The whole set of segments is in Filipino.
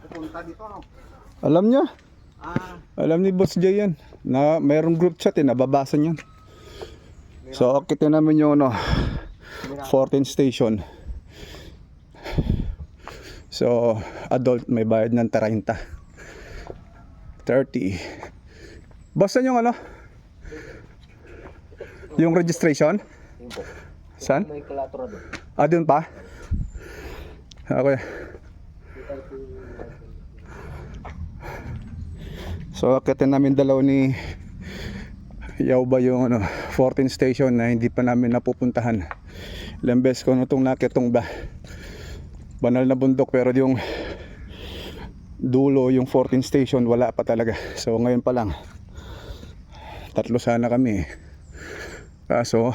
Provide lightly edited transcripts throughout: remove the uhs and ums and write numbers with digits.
pupunta dito, no? Alam niya. Alam ni Boss Jay yan. Na mayroong group chat nababasa niyan. So akitin namin yung 14 station. So adult may bayad ng 30. Boss, saan yung yung registration? Saan? May kalatura doon. Doon pa? Okay. So akitin namin dalaw ni Yaw ba yung 14 station na hindi pa namin napupuntahan. Ilang beses ko itong nakitong banal na bundok, pero yung dulo, yung 14 station, wala pa talaga. So ngayon pa lang, 3 sana kami, kaso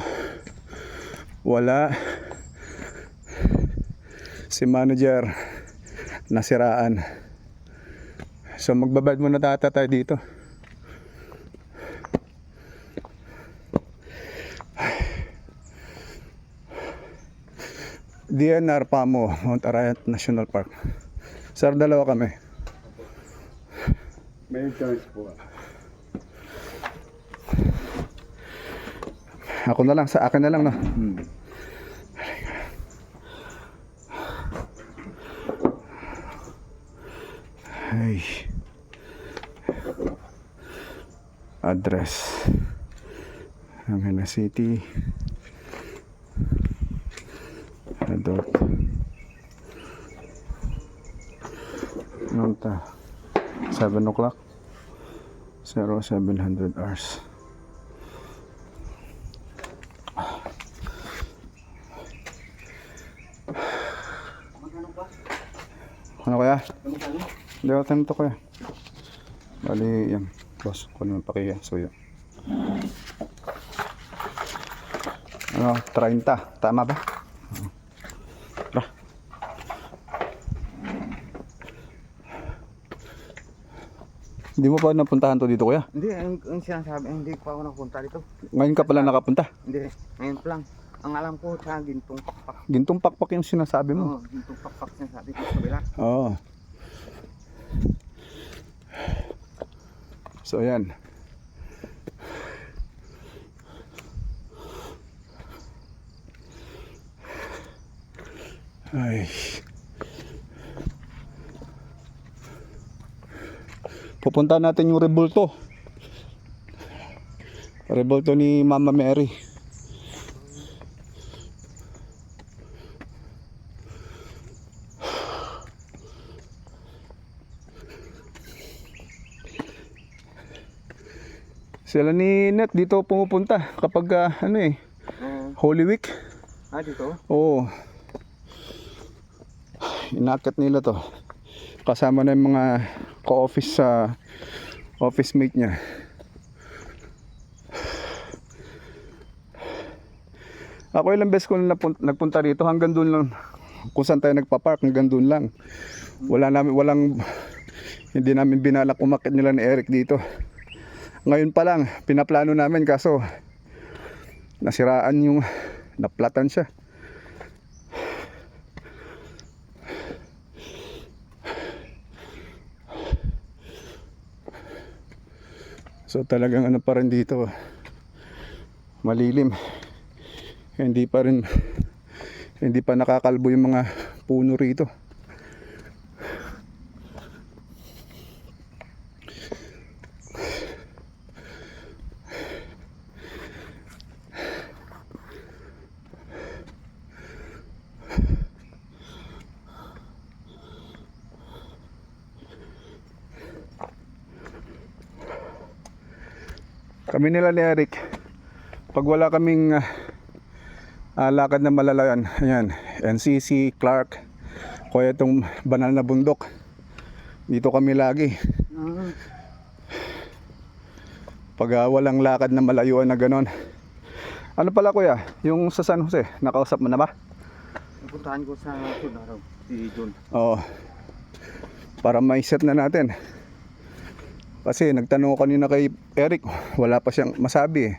wala. Si manager nasiraan. So magbabad muna tayo dito. DNR Pamo, Mount Arayat National Park. Sir, dalawa kami. May choice po. Ako na lang, sa akin na lang, no? Ay. Address Angeles City. Adult. Nunta 7 o'clock 0700 hours. Ano kaya? Hindi ako tanong to kaya. Bali yan. Boss, kung naman pakiya. So yun. 30. Tama ba? Hindi mo pa napuntahan to dito, kuya? Hindi, yung sinasabi, hindi pa ako nakapunta dito. Ngayon ka pala nakapunta? Hindi, ngayon pa lang. Ang alam ko sa Gintong Pakpak. Gintong Pakpak yung sinasabi mo? Oo, Gintong Pakpak sinasabi ko sa kabila. Oo. So yan. Ay. Pupunta natin yung Rebulto. Rebulto ni Mama Mary. Sila ni Net dito pumupunta kapag Holy Week. Dito? Oo. Inakit nila to. Kasama na yung mga ka-office office mate niya. Ako ilang beses ko nagpunta rito, hanggang doon lang. Kung saan tayo nagpa-park, hanggang doon lang. Hindi namin binalak umakit nila ni Eric dito. Ngayon pa lang, pinaplano namin, kaso nasiraan yung naplatan siya. So talagang pa rin dito, malilim. Hindi pa nakakalbo yung mga puno rito. Kami nila ni Eric, pag wala kaming lakad na malalayan, ayan, NCC, Clark, kaya itong banal na bundok, dito kami lagi. Pag walang lakad na malayuan na ganon. Ano pala kuya, yung sa San Jose, nakausap mo na ba? Napuntahan ko sa araw, si John. Oo, para may set na natin. Kasi nagtanong ko kanina kay Eric, wala pa siyang masabi eh.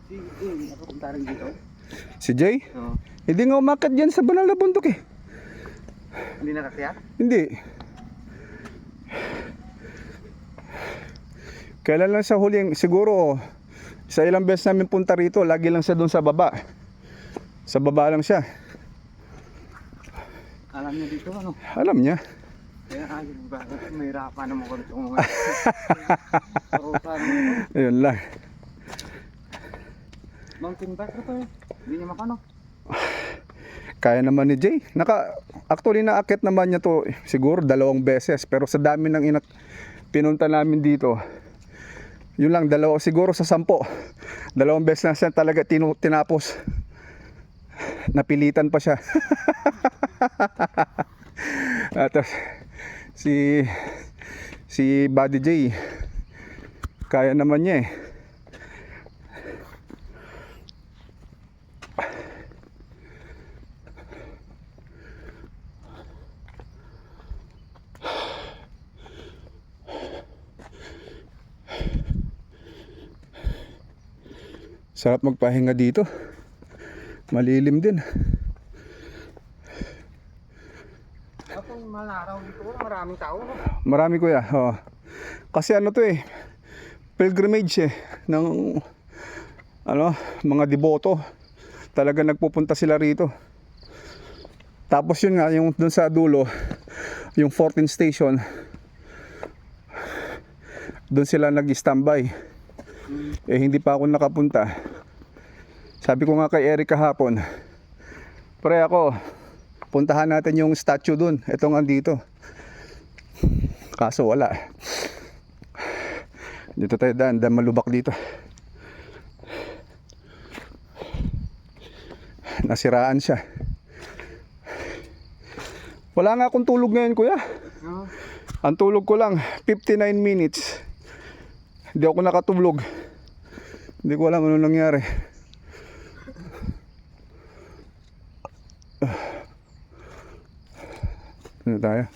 Nakapunta rin dito. Si Jay? Oo. Hindi nga umakyat dyan sa banal na bundok eh. Hindi nakakaya? Hindi. Kailan lang sa huling, siguro sa ilang beses namin punta rito, lagi lang siya doon sa baba. Sa baba lang siya. Alam niya dito ano? Alam niya. Kaya ayun ba? Mahirapan naman ko itong mga paruta naman. Ayun lang. Mountain biker pa eh. Hindi niya makano. Kaya naman ni Jay. Actually naakit naman niya to siguro 2 beses. Pero sa dami ng pinunta namin dito, yun lang, 2 siguro sa 10. 2 beses na siya talaga tinapos. Napilitan pa siya. At si Buddy J, kaya naman niya eh. Sarap magpahinga dito. Malilim din. Kapag malaraw dito, maraming tao. No? Marami kuya. Oh. Kasi ano to eh, pilgrimage eh ng mga deboto. Talaga nagpupunta sila rito. Tapos yun nga, yung dun sa dulo, yung 14th station, dun sila nag-standby. Eh hindi pa ako nakapunta. Sabi ko nga kay Eric kahapon, pre ako, puntahan natin yung statue dun. Ito nga dito. Kaso wala. Dito tayo daan malubak dito. Nasiraan siya. Wala nga akong tulog ngayon kuya. Ang tulog ko lang 59 minutes. Hindi ako nakatulog. Hindi ko alam ano nangyari. Ano tayo?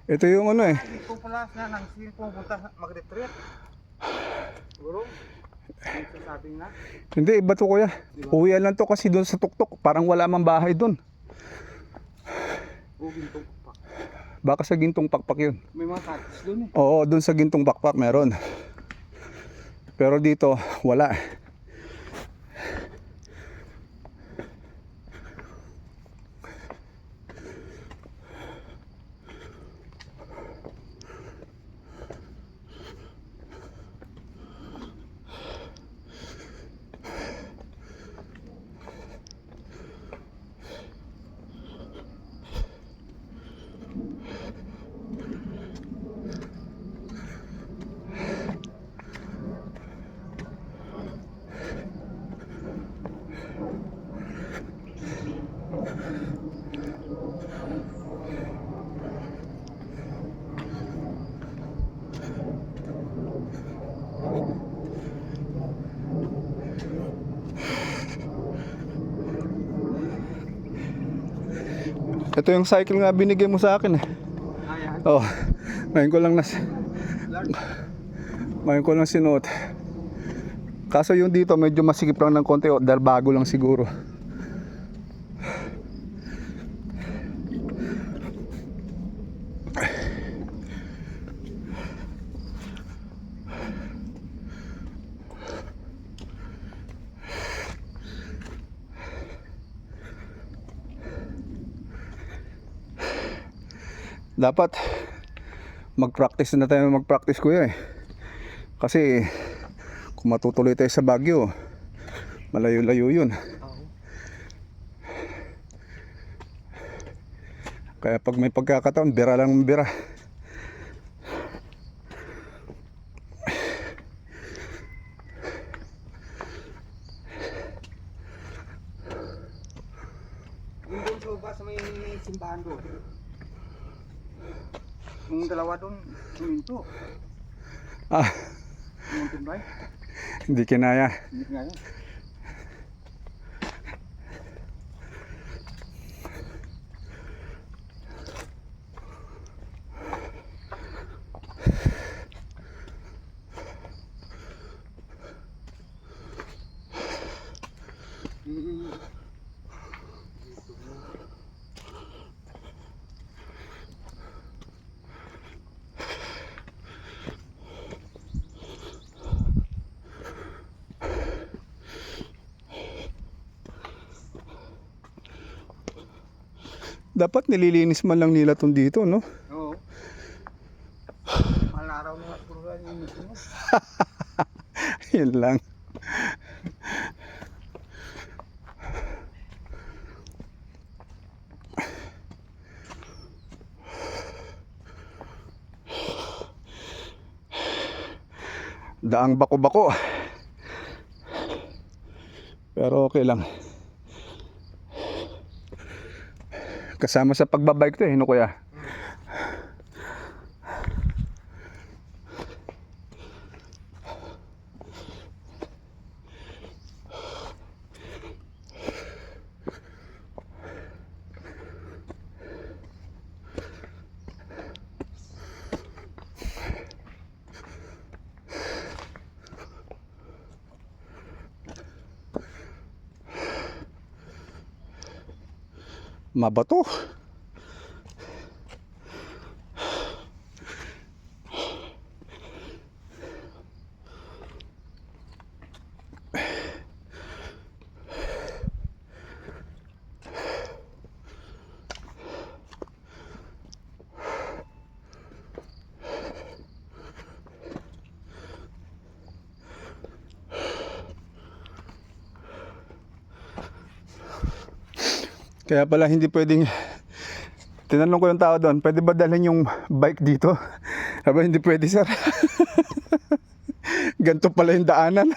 Ito yung ano eh. Hindi ko pala na nang pupunta mag-retreat. Siguro. Hindi sabi na. Hindi, iba to kuya. Uwian lang to kasi doon sa tuktok. Parang wala mang bahay doon. Gintong pakpak. Baka sa Gintong Pakpak yun. May mga cottage doon eh. Oo, doon sa Gintong Pakpak meron. Pero dito, wala. Ito yung cycle nga binigay mo sa akin eh. Ayan. Oh, ngayon ko lang sinuot. Kaso yung dito medyo masikip lang ng konti dahil bago lang siguro. Dapat mag-practice na tayo kuya eh. Kasi Kung matutuloy tayo sa Baguio, malayo-layo yun. Oo. Kaya pag may pagkakataon, bira lang bira. Yung doon sa baba sa may simbahan doon. Yung dalawa doon, suminto. Ah, Mountain bike. hindi kinaya. Hindi nga yan. Dapat nililinis man lang nila tong dito, no? Oo. Malaraw na nga puro yung mito mo. Yun lang. Daang bako-bako. Pero okay lang. Kasama sa pagbabike to eh, no kuya? Mabato. Kaya pala hindi pwedeng, tinanong ko yung tao doon, pwede ba dalhin yung bike dito? Sabi, hindi pwede sir. Ganito pala yung daanan.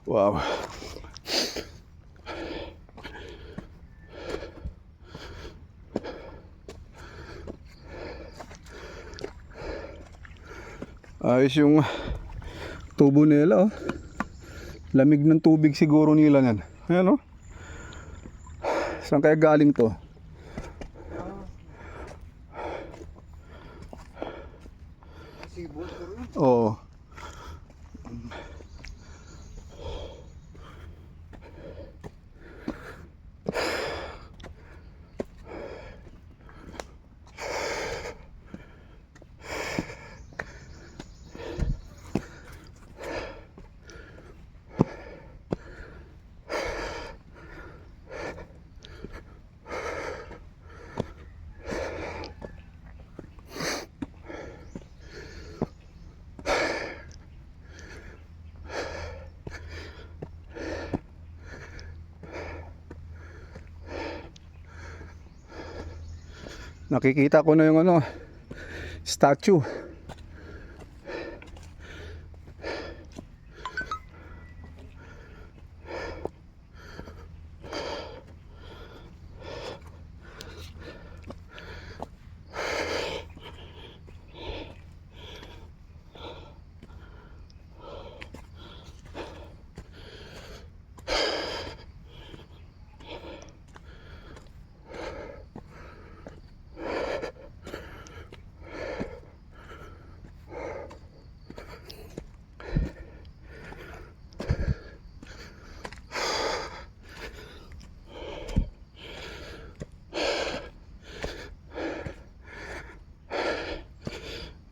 Wow. Ayos yung tubo nila, oh. Lamig ng tubig siguro nila yan. Ayan, oh. Saan kaya galing to? Sibol puro yun. Oo. Nakikita ko na yung ano, statue.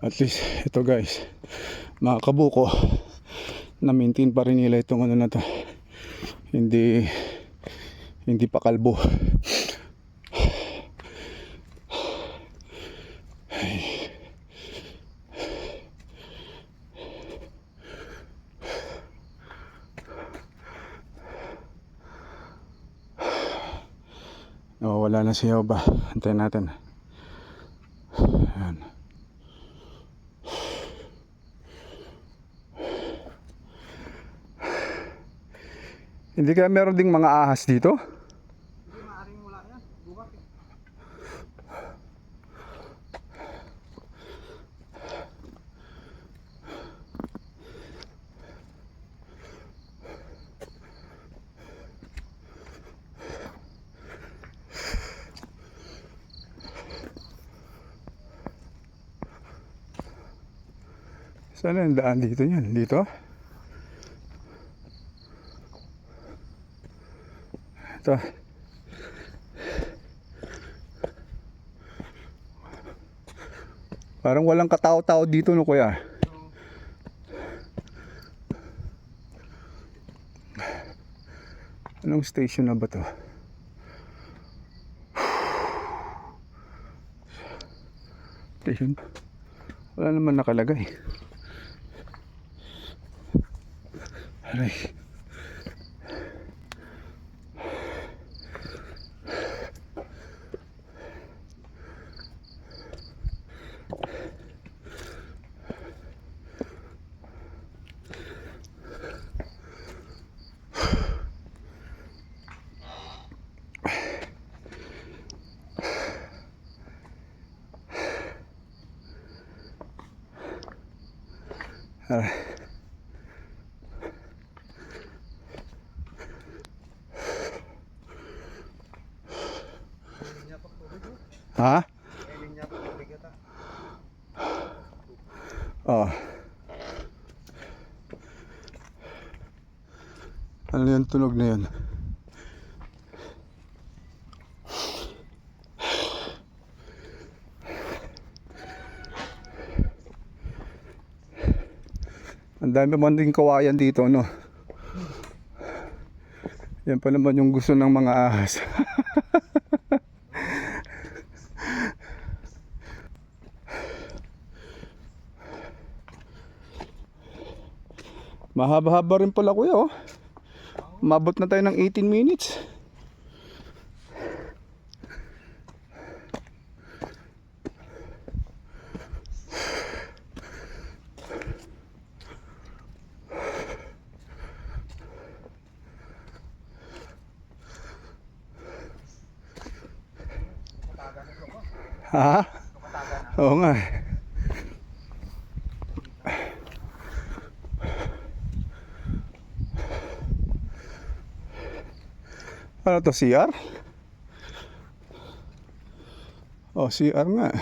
At least ito guys, mga kabuko, na maintain pa rin nila itong ano na to. Hindi pa kalbo. Nawawala na si Yoba. Antayin natin. Ayan. Hindi kaya meron ding mga ahas dito? Hindi maaaring wala yan. Bukas eh. Saan ang daan dito yan? Dito? Ito. Parang walang katao-tao dito no kuya. Anong station na ba to? Station? Wala naman nakalagay. Aray. Aray. Linya pa tubig oh. Ha? Linya pa tubig yata. Oh. Ano yung tunog na yun? Ang dami man din kawayan dito, no? Yan pa naman yung gusto ng mga ahas. Mahaba-haba rin pala kuya, oh. Mabot na tayo ng 18 minutes. Ha? Oo nga. Ano to, CR? Oh, CR nga.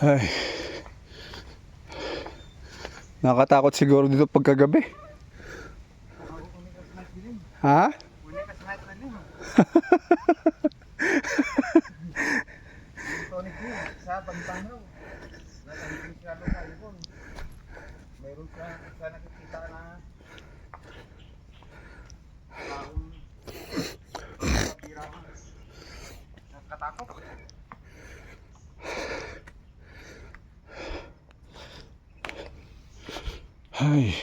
Ay. Nakatakot siguro dito pagkagabi. Ha? Uli ka sa night na din. Tonic din, sa pagpanaw. Natangking siya doon na ibon. Meron siya nakikita na parang kapirang nakatakot. Ay.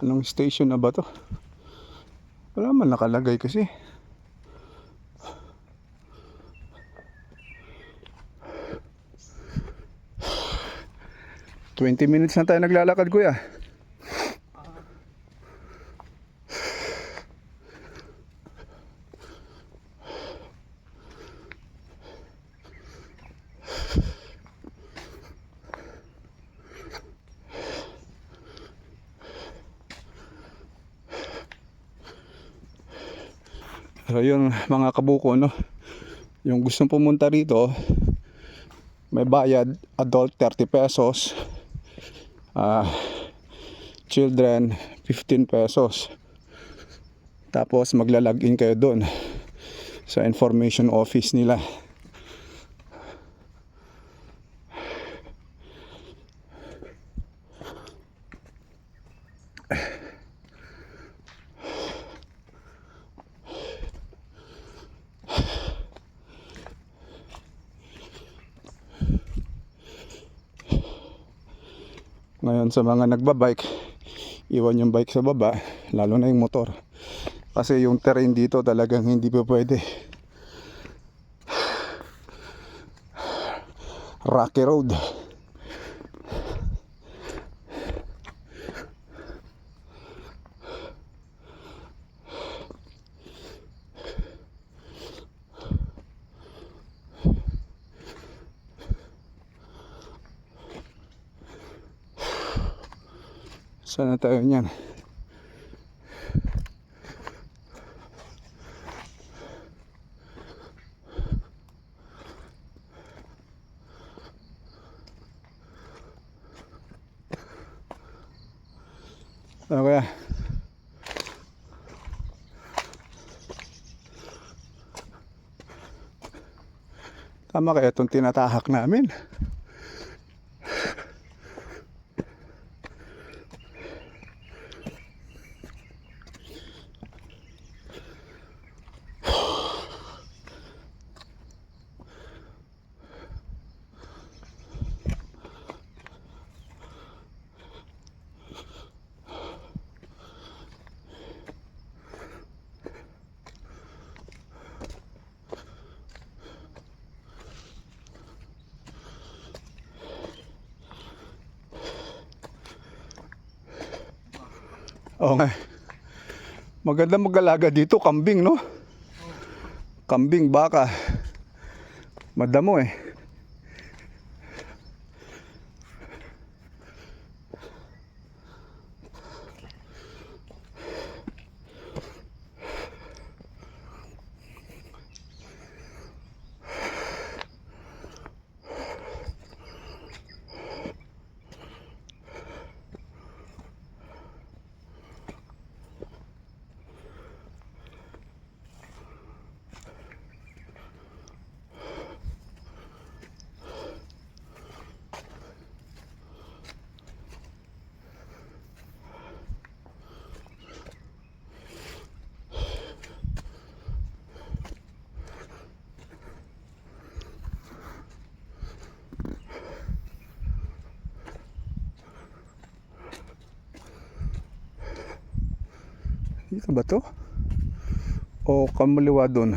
Anong station na ba to? Wala man nakalagay kasi. $20 na tayo naglalakad, kuya. So yun mga kabuko, no? Yung gustong pumunta rito, may bayad, adult 30 pesos, children 15 pesos. Tapos magla-login kayo doon sa information office nila. Ngayon sa mga nagbabike, iwan yung bike sa baba, lalo na yung motor. Kasi yung terrain dito talagang hindi pa pwede. Rocky road. Saan na tayo niyan? Ano kaya? Tama kaya itong tinatahak namin? Oo nga. Maganda mag-alaga dito, kambing, no? Kambing, baka. Madamo eh. Dito ba to? O kamuliwa doon?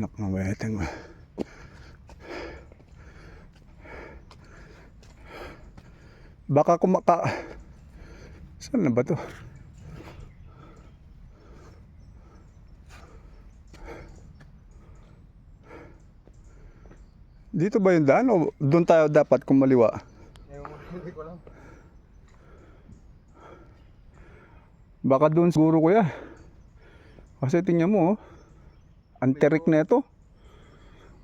Anak ng weteng. Baka kumaka... Saan na ba to? Dito ba yung daan o doon tayo dapat kumaliwa? Hindi ko lang. Baka doon siguro kuya. Kasi tingnan mo oh. Anterik na ito.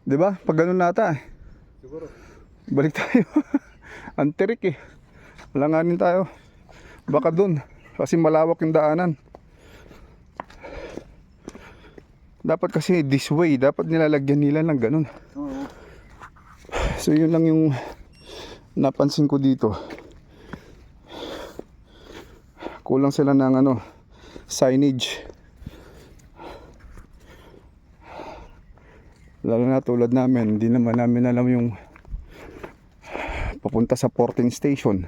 'Di ba? Pag ganun nata eh. Siguro. Balik tayo. Anterik eh. Langanin tayo. Baka doon. Kasi malawak yung daanan. Dapat kasi this way. Dapat nilalagyan nila ng ganun. Oo. So yun lang yung napansin ko dito. Kulang sila ng ano, signage. Lalo na tulad namin, hindi naman namin alam yung papunta sa porting station.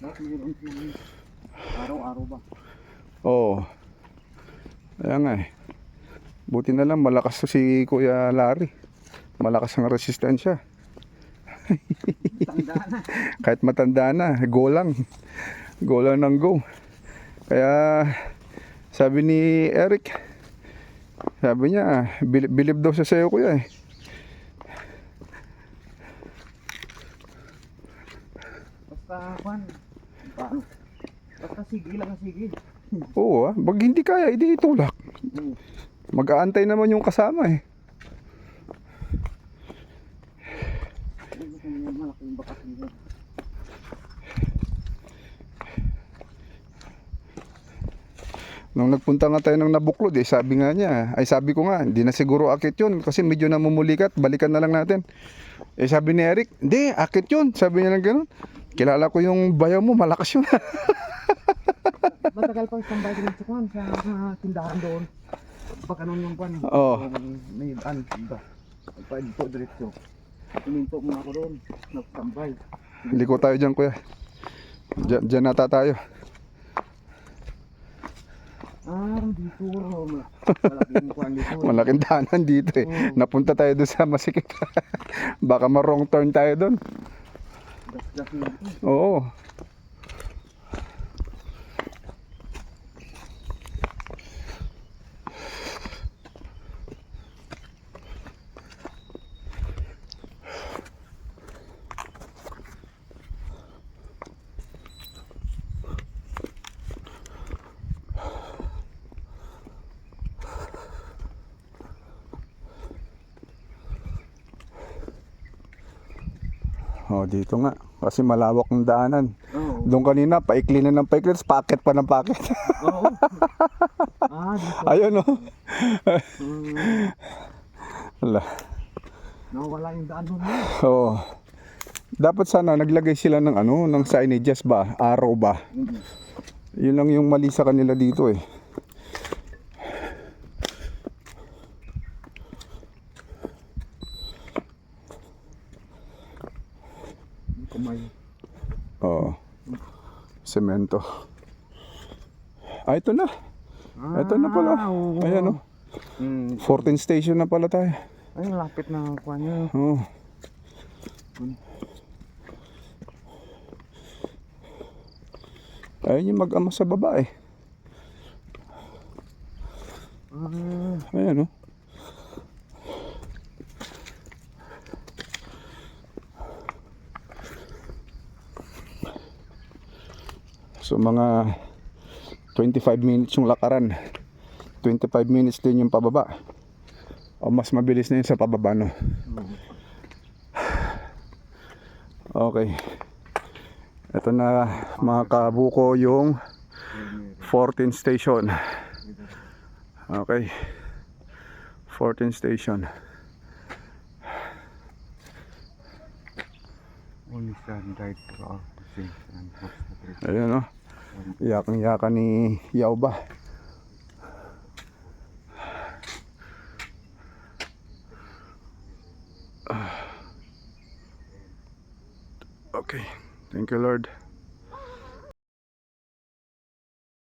Dapat mayroon yung araw-araw ba? Oo. Kaya nga eh. Buti na lang malakas to si Kuya Larry. Malakas ang resistensya. Tanda na. Kahit matanda na, go lang. Go lang ng go. Kaya sabi ni Eric, sabi niya, bilib daw siya sa'yo kuya eh. Basta kwan. Paano? Basta sige lang ang sige. Oo pag hindi kaya, hindi itulak. Mag-aantay naman yung kasama eh. Malaking bakas nila. Nung nagpunta nga tayo ng Nabuklod eh, sabi nga niya, ay sabi ko nga, hindi na siguro akit yun kasi medyo namumulikat, balikan na lang natin. Eh sabi ni Eric, hindi, akit yun. Sabi niya lang gano'n. Kilala ko yung bayaw mo, malakas yun. Matagal pang standby din sa kwan sa tindahan doon. Pag anong yung kwan. Oo. May ba? Pagpa dito diretso. Tuminto muna ako doon. Nagtambay. Liko tayo dyan kuya. Dyan nata tayo. Dito. Malaking kwan dito. Malaking daanan dito eh. Napunta tayo doon sa Masikip. Baka ma-wrong turn tayo doon. Gas na dito. Oo. Oh, dito nga. Kasi malawak ng daanan. Oo. Doon kanina, paikli na ng paikli, tapos packet pa ng packet. Oo. Dito. Ayun oh. Wala. Nawala yung daan doon. Oo. Dapat sana naglagay sila ng ano, ng signages ba? Araw ba? Yun lang yung mali sa kanila dito eh. Kumay. Oo. Semento. Ito na. Ito na pala. Oo. Ayan oh. 14 station na pala tayo. Ay, lapit na kuha niya. Oo. Ayun yung mag-ama sa baba eh. Ayan oh. So mga 25 minutes yung lakaran. 25 minutes din yung pababa. O mas mabilis na yun sa pababa no. Okay. Ito na mga kabuko yung 14 station. Okay. 14 station. Only stand right for our safe and Ayun no. Iyakan ni Yauba. Okay. Thank you Lord.